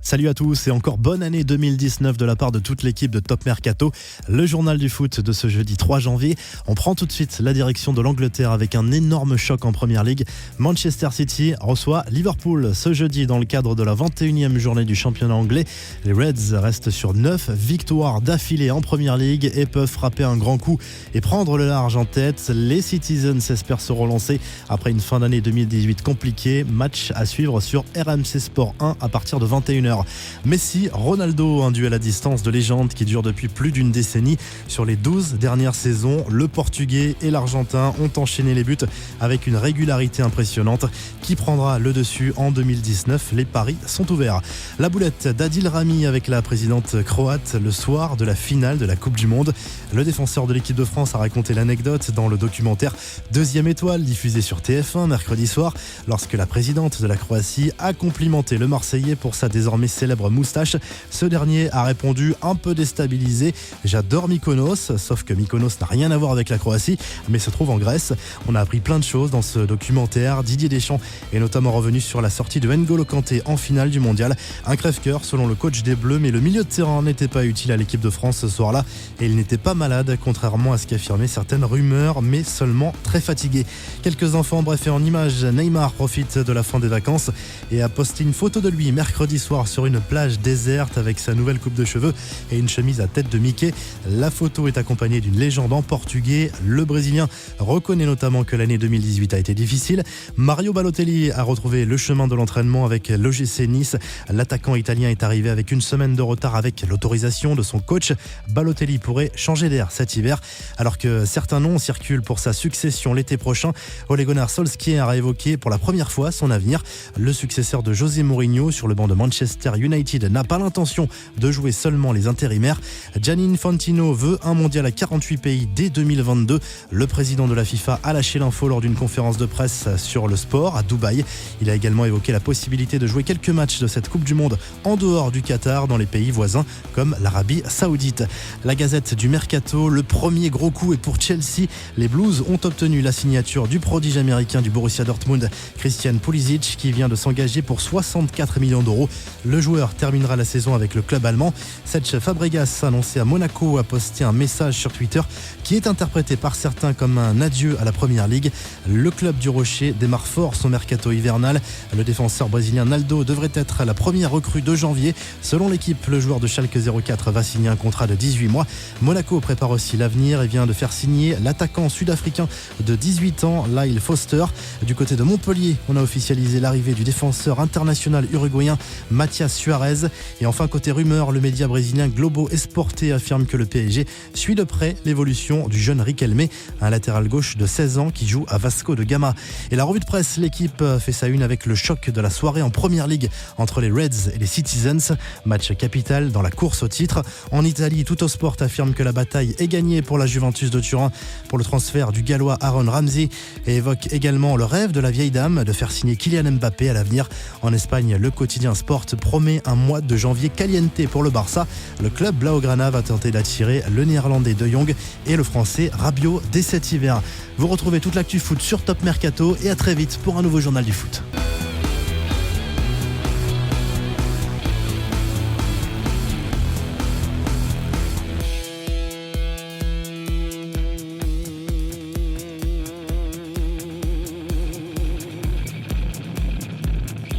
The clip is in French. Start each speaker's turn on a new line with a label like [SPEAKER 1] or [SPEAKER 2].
[SPEAKER 1] Salut à tous et encore bonne année 2019 de la part de toute l'équipe de Top Mercato. Le journal du foot de ce jeudi 3 janvier. On prend tout de suite la direction de l'Angleterre avec un énorme choc en Première Ligue. Manchester City reçoit Liverpool ce jeudi dans le cadre de la 21e journée du championnat anglais. Les Reds restent sur 9 victoires d'affilée en Première Ligue et peuvent frapper un grand coup et prendre le large en tête. Les Citizens espèrent se relancer après une fin d'année 2018 compliquée. Match à suivre sur RMC Sport 1 à partir de 21h. Messi, Ronaldo, un duel à distance de légende qui dure depuis plus d'une décennie. Sur les 12 dernières saisons, le Portugais et l'Argentin ont enchaîné les buts avec une régularité impressionnante. Qui prendra le dessus en 2019 ? Les paris sont ouverts. La boulette d'Adil Rami avec la présidente croate le soir de la finale de la Coupe du Monde. Le défenseur de l'équipe de France a raconté l'anecdote dans le documentaire Deuxième étoile diffusé sur TF1 mercredi soir lorsque la présidente de la Croatie a complimenté le Marseillais pour sa désormais célèbre moustache. Ce dernier a répondu un peu déstabilisé: j'adore Mykonos, sauf que Mykonos n'a rien à voir avec la Croatie mais se trouve en Grèce. On a appris plein de choses dans ce documentaire. Didier Deschamps est notamment revenu sur la sortie de N'Golo Kanté en finale du mondial. Un crève-cœur selon le coach des Bleus, mais le milieu de terrain n'était pas utile à l'équipe de France ce soir-là et il n'était pas malade contrairement à ce qu'affirmaient certaines rumeurs, mais seulement très fatigué. Quelques enfants, bref, et en images, Neymar profite de la fin des vacances et a posté une photo de lui mercredi soir sur une plage déserte avec sa nouvelle coupe de cheveux et une chemise à tête de Mickey. La photo est accompagnée d'une légende en portugais. Le Brésilien reconnaît notamment que l'année 2018 a été difficile. Mario Balotelli a retrouvé le chemin de l'entraînement avec l'OGC Nice. L'attaquant italien est arrivé avec une semaine de retard avec l'autorisation de son coach. Balotelli pourrait changer d'air cet hiver. Alors que certains noms circulent pour sa succession l'été prochain, Ole Gunnar Solskjaer a évoqué pour la première fois son avenir. Le successeur de José Mourinho sur le banc de Manchester United n'a pas l'intention de jouer seulement les intérimaires. Gianni Infantino veut un mondial à 48 pays dès 2022. Le président de la FIFA a lâché l'info lors d'une conférence de presse sur le sport à Dubaï. Il a également évoqué la possibilité de jouer quelques matchs de cette Coupe du Monde en dehors du Qatar, dans les pays voisins comme l'Arabie Saoudite. La Gazette du Mercato, le premier gros coup est pour Chelsea. Les Blues ont obtenu la signature du prodige américain du Borussia Dortmund, Christian Pulisic, qui vient de s'engager pour 64 millions d'euros. Le joueur terminera la saison avec le club allemand. Serge Fabregas, annoncé à Monaco, a posté un message sur Twitter qui est interprété par certains comme un adieu à la Première Ligue. Le club du Rocher démarre fort son mercato hivernal. Le défenseur brésilien Naldo devrait être la première recrue de janvier. Selon l'équipe, le joueur de Schalke 04 va signer un contrat de 18 mois. Monaco prépare aussi l'avenir et vient de faire signer l'attaquant sud-africain de 18 ans, Lyle Foster. Du côté de Montpellier, on a officialisé l'arrivée du défenseur international uruguayen Mathias Suarez. Et enfin, côté rumeur, le média brésilien Globo Esporte affirme que le PSG suit de près l'évolution du jeune Riquelme, un latéral gauche de 16 ans qui joue à Vasco de Gama. Et la revue de presse, l'équipe fait sa une avec le choc de la soirée en Première Ligue entre les Reds et les Citizens. Match capital dans la course au titre. En Italie, Tuttosport affirme que la bataille est gagnée pour la Juventus de Turin pour le transfert du Gallois Aaron Ramsey et évoque également le rêve de la vieille dame de faire signer Kylian Mbappé à l'avenir. En Espagne, le quotidien Sport promet un mois de janvier caliente pour le Barça. Le club Blaugrana va tenter d'attirer le néerlandais De Jong et le français Rabiot dès cet hiver. Vous retrouvez toute l'actu foot sur Top Mercato et à très vite pour un nouveau journal du foot.